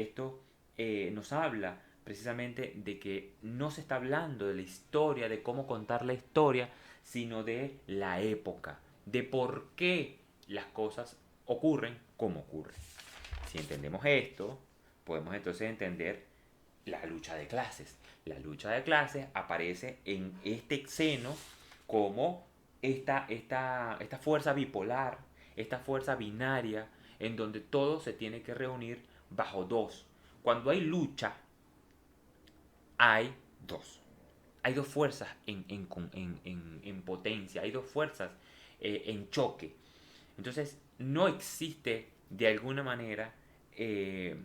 esto nos habla precisamente de que no se está hablando de la historia, de cómo contar la historia, sino de la época, de por qué las cosas ocurren como ocurren. Si entendemos esto, podemos entonces entender la lucha de clases. La lucha de clases aparece en este seno como esta fuerza bipolar, esta fuerza binaria, en donde todo se tiene que reunir bajo dos. Cuando hay lucha, hay dos. Hay dos fuerzas en potencia, hay dos fuerzas en choque. Entonces, no existe de alguna manera, eh,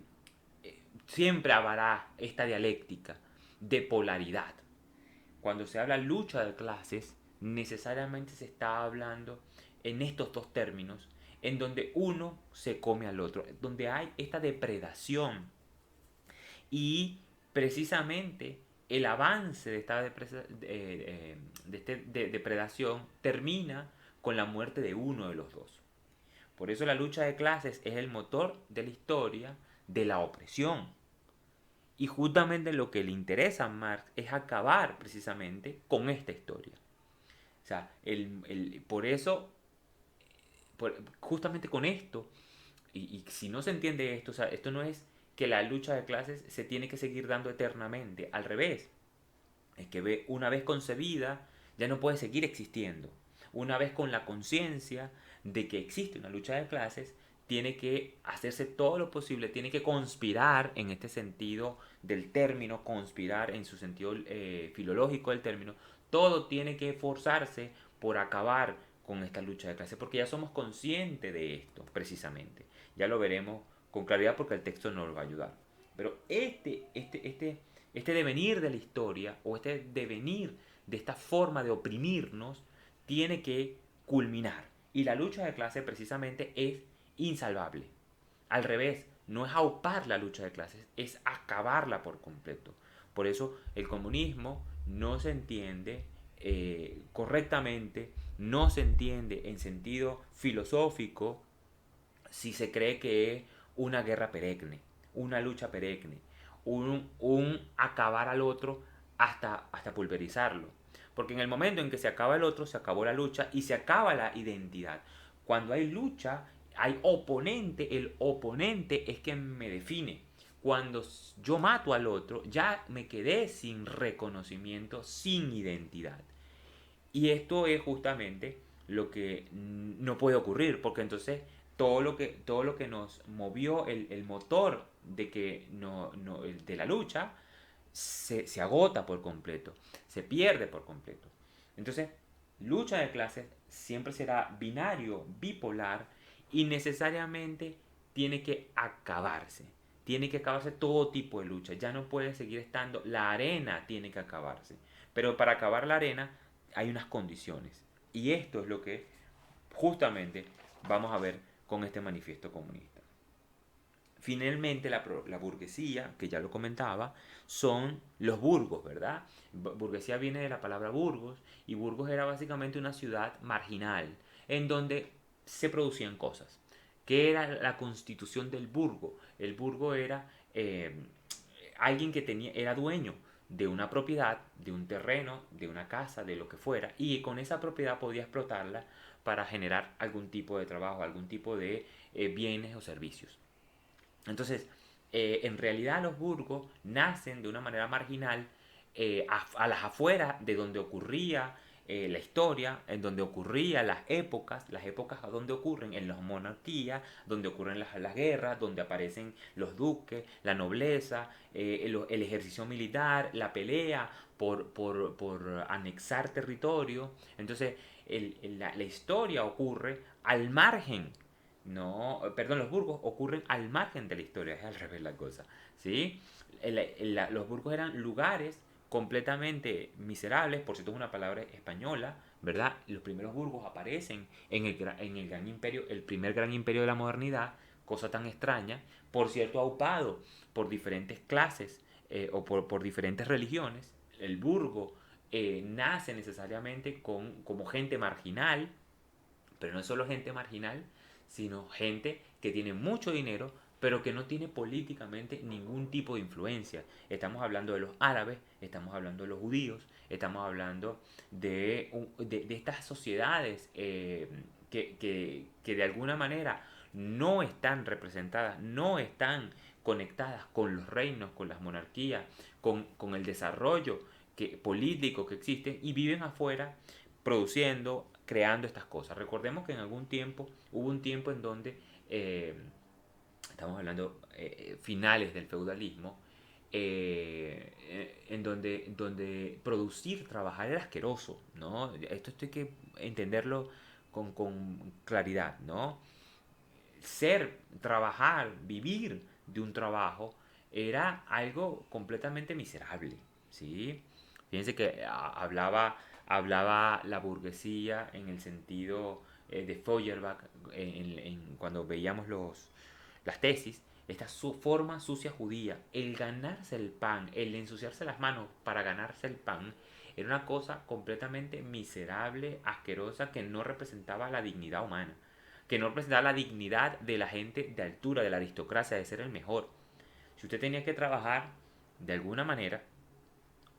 siempre habrá esta dialéctica de polaridad. Cuando se habla lucha de clases, necesariamente se está hablando en estos dos términos, en donde uno se come al otro, donde hay esta depredación. Y precisamente el avance de esta depredación termina con la muerte de uno de los dos. Por eso la lucha de clases es el motor de la historia de la opresión. Y justamente lo que le interesa a Marx es acabar precisamente con esta historia. O sea, por eso, justamente con esto, y si no se entiende esto, o sea, esto no es que la lucha de clases se tiene que seguir dando eternamente, al revés, es que una vez concebida ya no puede seguir existiendo. Una vez con la conciencia de que existe una lucha de clases, tiene que hacerse todo lo posible, tiene que conspirar en este sentido del término, conspirar en su sentido filológico del término, todo tiene que esforzarse por acabar con esta lucha de clases, porque ya somos conscientes de esto, precisamente. Ya lo veremos con claridad porque el texto nos lo va a ayudar. Pero este devenir de la historia o este devenir de esta forma de oprimirnos tiene que culminar. Y la lucha de clase precisamente es insalvable. Al revés, no es aupar la lucha de clases, es acabarla por completo. Por eso el comunismo no se entiende correctamente, no se entiende en sentido filosófico si se cree que es una guerra perenne, una lucha perenne, un acabar al otro hasta pulverizarlo. Porque en el momento en que se acaba el otro, se acabó la lucha y se acaba la identidad. Cuando hay lucha, hay oponente, el oponente es quien me define. Cuando yo mato al otro, ya me quedé sin reconocimiento, sin identidad. Y esto es justamente lo que no puede ocurrir, porque entonces todo lo que nos movió el motor de, que de la lucha se agota por completo, se pierde por completo. Entonces, lucha de clases siempre será binario, bipolar y necesariamente tiene que acabarse. Tiene que acabarse todo tipo de lucha. Ya no puede seguir estando. La arena tiene que acabarse. Pero para acabar la arena hay unas condiciones. Y esto es lo que justamente vamos a ver con este manifiesto comunista. Finalmente, la burguesía, que ya lo comentaba, son los burgos, ¿verdad? Burguesía viene de la palabra Burgos, y Burgos era básicamente una ciudad marginal, en donde se producían cosas. ¿Qué era la constitución del burgo? El burgo era alguien que era dueño de una propiedad, de un terreno, de una casa, de lo que fuera, y con esa propiedad podía explotarla para generar algún tipo de trabajo, algún tipo de bienes o servicios. Entonces, en realidad los burgos nacen de una manera marginal a las afueras de donde ocurría la historia, en donde ocurrían las épocas donde ocurren en las monarquías, donde ocurren las guerras, donde aparecen los duques, la nobleza, el ejercicio militar, la pelea por anexar territorio. Entonces, la historia ocurre al margen, no, perdón, los burgos ocurren al margen de la historia, es al revés la cosa, ¿sí? Los burgos eran lugares completamente miserables, por cierto es una palabra española, ¿verdad? Los primeros burgos aparecen en el gran imperio, el primer gran imperio de la modernidad, cosa tan extraña, por cierto aupado por diferentes clases o por diferentes religiones. El burgo nace necesariamente como gente marginal, pero no es solo gente marginal, sino gente que tiene mucho dinero pero que no tiene políticamente ningún tipo de influencia. Estamos hablando de los árabes, estamos hablando de los judíos, estamos hablando de estas sociedades que de alguna manera no están representadas, no están conectadas con los reinos, con las monarquías, con el desarrollo político que existe y viven afuera produciendo, creando estas cosas. Recordemos que en algún tiempo, hubo un tiempo en donde estamos hablando finales del feudalismo, en donde producir, trabajar era asqueroso, ¿no? Esto hay que entenderlo con claridad, ¿no? Trabajar, vivir de un trabajo era algo completamente miserable, ¿sí? Fíjense que hablaba la burguesía en el sentido de Feuerbach cuando veíamos las tesis, esta forma sucia judía, el ganarse el pan, el ensuciarse las manos para ganarse el pan, era una cosa completamente miserable, asquerosa, que no representaba la dignidad humana, que no representaba la dignidad de la gente de altura, de la aristocracia, de ser el mejor. Si usted tenía que trabajar de alguna manera,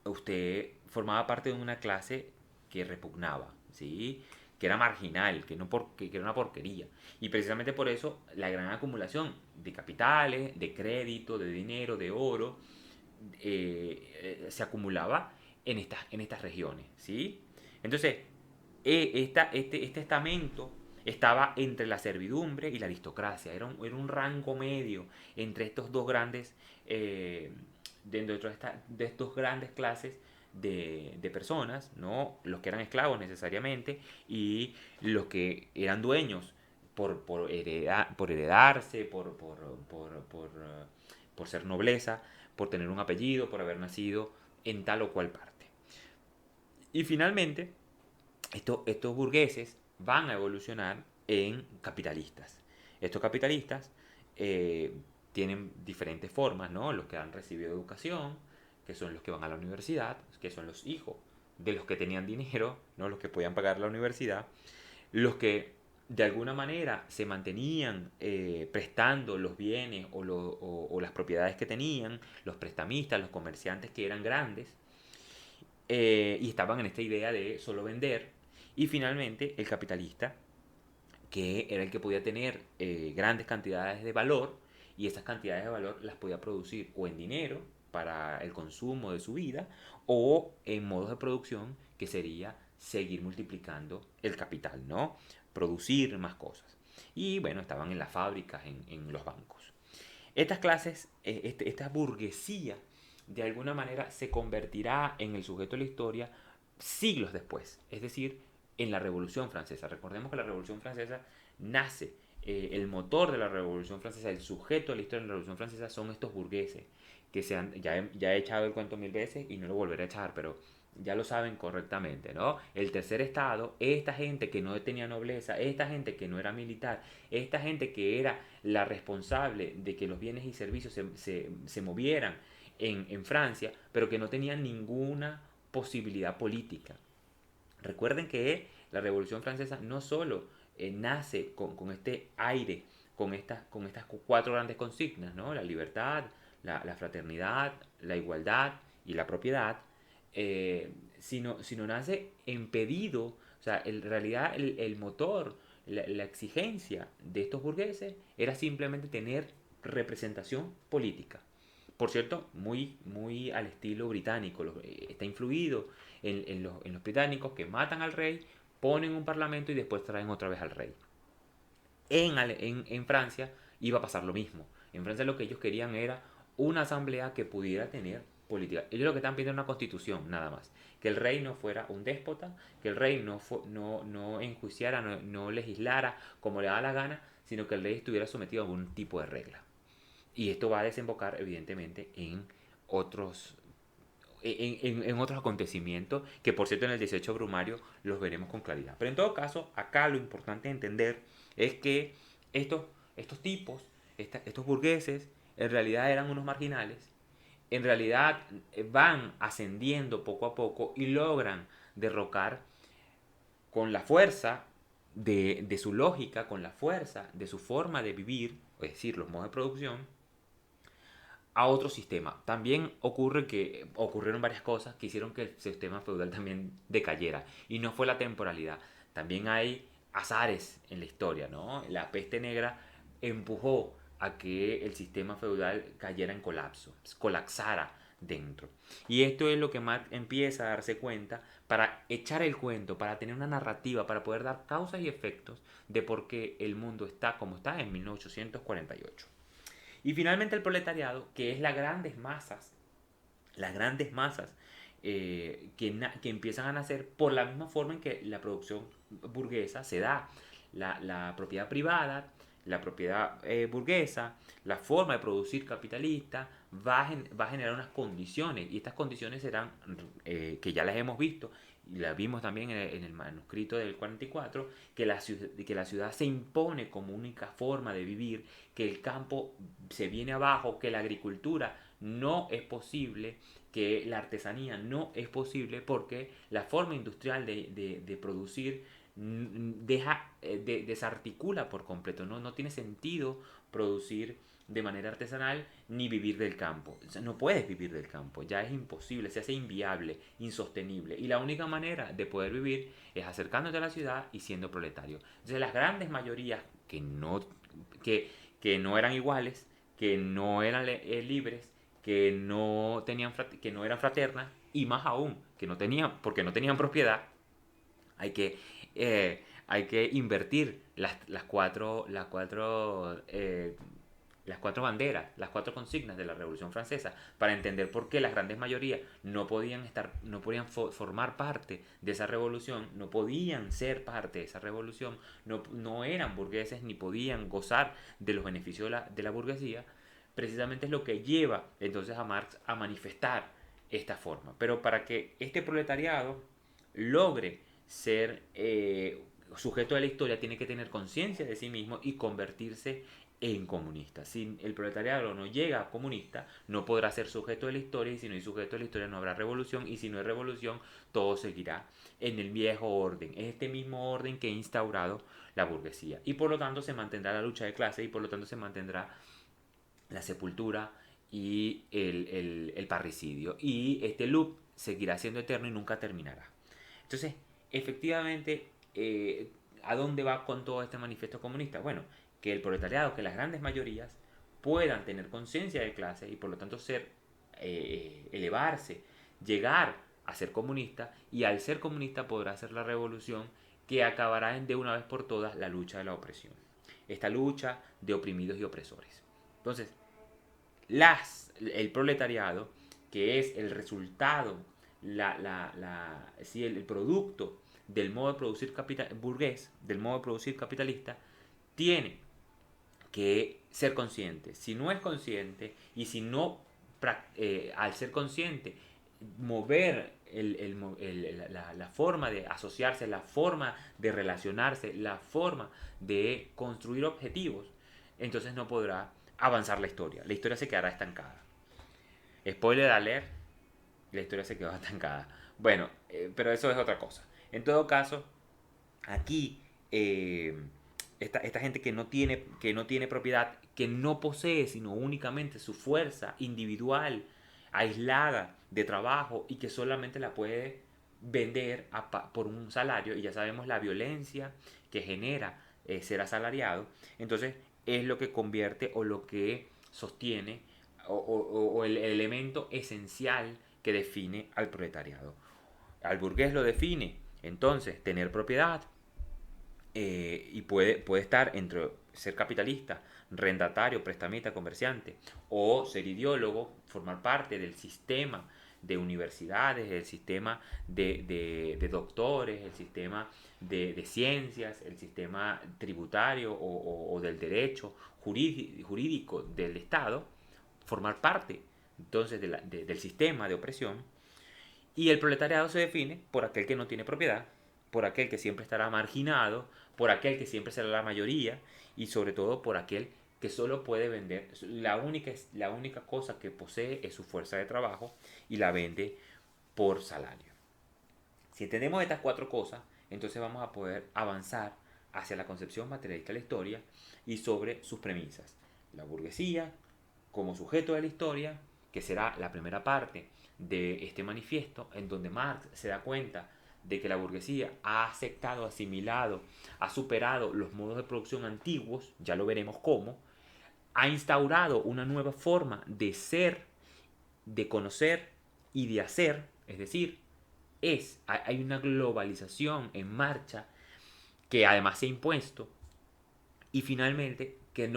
usted formaba parte de una clase que repugnaba, ¿sí? Que era marginal, que era una porquería. Y precisamente por eso la gran acumulación de capitales, de crédito, de dinero, de oro, se acumulaba en estas regiones, ¿sí? Entonces, este estamento estaba entre la servidumbre y la aristocracia. Era un rango medio entre estos dos grandes, dentro de estos grandes clases de personas, ¿no? Los que eran esclavos necesariamente y los que eran dueños por heredarse, por ser nobleza, por tener un apellido, por haber nacido en tal o cual parte. Y finalmente, estos burgueses van a evolucionar en capitalistas. Estos capitalistas eh, tienen diferentes formas, ¿no? Los que han recibido educación, que son los que van a la universidad, que son los hijos de los que tenían dinero, ¿no? Los que podían pagar la universidad, los que de alguna manera se mantenían prestando los bienes o las propiedades que tenían, los prestamistas, los comerciantes que eran grandes, y estaban en esta idea de solo vender. Y finalmente el capitalista, que era el que podía tener grandes cantidades de valor, y esas cantidades de valor las podía producir o en dinero para el consumo de su vida, o en modos de producción, que sería seguir multiplicando el capital, ¿no? Producir más cosas. Y bueno, estaban en las fábricas, en los bancos. Estas clases, esta burguesía, de alguna manera se convertirá en el sujeto de la historia siglos después, es decir, en la Revolución Francesa. Recordemos que la Revolución Francesa nace, el motor de la Revolución Francesa, el sujeto de la historia de la Revolución Francesa son estos burgueses, ya he echado el cuento mil veces y no lo volveré a echar, pero ya lo saben correctamente, ¿no? El tercer estado, esta gente que no tenía nobleza, esta gente que no era militar, esta gente que era la responsable de que los bienes y servicios se movieran en Francia, pero que no tenían ninguna posibilidad política. Recuerden que la Revolución Francesa no solo nace con este aire, con estas cuatro grandes consignas, ¿no? La libertad, la fraternidad, la igualdad y la propiedad, sino nace impedido, o sea, en realidad el motor, la exigencia de estos burgueses era simplemente tener representación política. Por cierto, muy, muy al estilo británico, está influido en los británicos, que matan al rey, ponen un parlamento y después traen otra vez al rey. En Francia iba a pasar lo mismo. En Francia lo que ellos querían era una asamblea que pudiera tener política. Ellos lo que están pidiendo es una constitución, nada más. Que el rey no fuera un déspota, que el rey no enjuiciara, no legislara como le da la gana, sino que el rey estuviera sometido a algún tipo de regla. Y esto va a desembocar evidentemente otros, en otros acontecimientos, que por cierto en el 18 Brumario los veremos con claridad. Pero en todo caso, acá lo importante de entender es que estos tipos, estos burgueses, en realidad eran unos marginales, en realidad van ascendiendo poco a poco y logran derrocar con la fuerza de su lógica, con la fuerza de su forma de vivir, es decir, los modos de producción, a otro sistema. También ocurrieron varias cosas que hicieron que el sistema feudal también decayera. Y no fue la temporalidad. También hay azares en la historia, ¿no? La peste negra empujó a que el sistema feudal cayera en colapso, colapsara dentro. Y esto es lo que Marx empieza a darse cuenta para echar el cuento, para tener una narrativa, para poder dar causas y efectos de por qué el mundo está como está en 1848. Y finalmente el proletariado, que es las grandes masas que empiezan a nacer por la misma forma en que la producción burguesa se da. La propiedad privada, la propiedad burguesa, la forma de producir capitalista va a generar unas condiciones y estas condiciones serán, que ya las hemos visto y las vimos también en el manuscrito del 44, que la ciudad se impone como única forma de vivir, que el campo se viene abajo, que la agricultura no es posible, que la artesanía no es posible porque la forma industrial de producir desarticula por completo, ¿no? No tiene sentido producir de manera artesanal ni vivir del campo. O sea, no puedes vivir del campo, ya es imposible, se hace inviable, insostenible. Y la única manera de poder vivir es acercándote a la ciudad y siendo proletario. Entonces las grandes mayorías que, que no eran iguales, que no eran libres, que no eran fraternas y más aún, que no tenían, porque no tenían propiedad, hay que, hay que invertir las cuatro banderas, las cuatro consignas de la Revolución Francesa para entender por qué las grandes mayorías no podían formar parte de esa revolución, no podían ser parte de esa revolución, no eran burgueses ni podían gozar de los beneficios de la burguesía. Precisamente es lo que lleva entonces a Marx a manifestar esta forma. Pero para que este proletariado logre ser sujeto de la historia, tiene que tener conciencia de sí mismo y convertirse en comunista. Si el proletariado no llega a comunista, no podrá ser sujeto de la historia, y si no hay sujeto de la historia no habrá revolución, y si no hay revolución, todo seguirá en el viejo orden, es este mismo orden que ha instaurado la burguesía. Y por lo tanto se mantendrá la lucha de clases y por lo tanto se mantendrá la sepultura y el parricidio. Y este loop seguirá siendo eterno y nunca terminará. Entonces, efectivamente, ¿a dónde va con todo este manifiesto comunista? Bueno, que el proletariado, que las grandes mayorías puedan tener conciencia de clase y por lo tanto elevarse, llegar a ser comunista, y al ser comunista podrá hacer la revolución que acabará de una vez por todas la lucha de la opresión. Esta lucha de oprimidos y opresores. Entonces, el proletariado, que es el resultado, sí, el producto del modo de producir burgués, del modo de producir capitalista, tiene que ser consciente. Si no es consciente y si no, al ser consciente, mover la forma de asociarse, la forma de relacionarse, la forma de construir objetivos, entonces no podrá avanzar la historia. La historia se quedará estancada. Spoiler alert, la historia se quedó estancada. Bueno, pero eso es otra cosa. En todo caso, aquí esta gente que no tiene propiedad, que no posee sino únicamente su fuerza individual, aislada de trabajo y que solamente la puede vender por un salario, y ya sabemos la violencia que genera ser asalariado, entonces es lo que convierte o lo que sostiene o el elemento esencial que define al proletariado. Al burgués lo define entonces tener propiedad, y puede estar entre ser capitalista, rentatario, prestamista, comerciante, o ser ideólogo, formar parte del sistema de universidades, el sistema de doctores, el sistema de ciencias, el sistema tributario o del derecho jurídico del Estado, formar parte entonces del sistema de opresión. Y el proletariado se define por aquel que no tiene propiedad, por aquel que siempre estará marginado, por aquel que siempre será la mayoría y sobre todo por aquel que solo puede vender. La única cosa que posee es su fuerza de trabajo y la vende por salario. Si entendemos estas cuatro cosas, entonces vamos a poder avanzar hacia la concepción materialista de la historia y sobre sus premisas. La burguesía como sujeto de la historia, que será la primera parte de este manifiesto, en donde Marx se da cuenta de que la burguesía ha aceptado, asimilado, ha superado los modos de producción antiguos, ya lo veremos cómo, ha instaurado una nueva forma de ser, de conocer y de hacer, es decir, hay una globalización en marcha que además se ha impuesto y finalmente que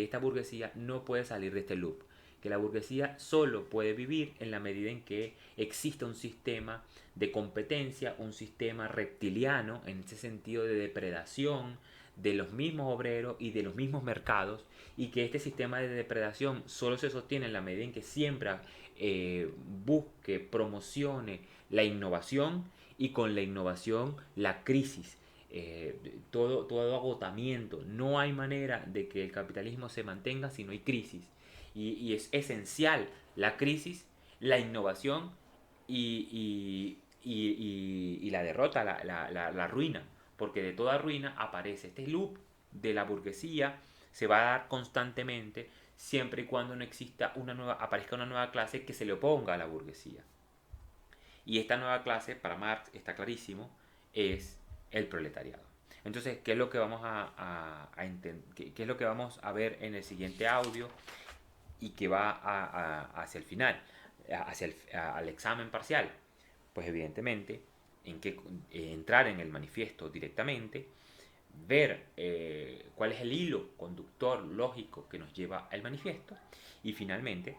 esta burguesía no puede salir de este loop, que la burguesía solo puede vivir en la medida en que exista un sistema de competencia, un sistema reptiliano en ese sentido de depredación de los mismos obreros y de los mismos mercados, y que este sistema de depredación solo se sostiene en la medida en que siempre busque, promocione la innovación, y con la innovación la crisis, todo agotamiento. No hay manera de que el capitalismo se mantenga si no hay crisis. Y es esencial la crisis, la innovación y la derrota, la ruina. Porque de toda ruina aparece este loop de la burguesía, se va a dar constantemente siempre y cuando no exista aparezca una nueva clase que se le oponga a la burguesía. Y esta nueva clase, para Marx está clarísimo, es el proletariado. Entonces, ¿qué es lo que vamos qué es lo que vamos a ver en el siguiente audio y que va hacia el final, al examen parcial? Pues evidentemente, entrar en el manifiesto directamente, ver cuál es el hilo conductor lógico que nos lleva al manifiesto y finalmente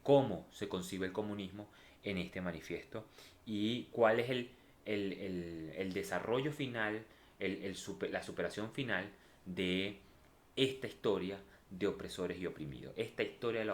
cómo se concibe el comunismo en este manifiesto y cuál es el desarrollo final, la superación final de esta historia de opresores y oprimidos, esta historia de la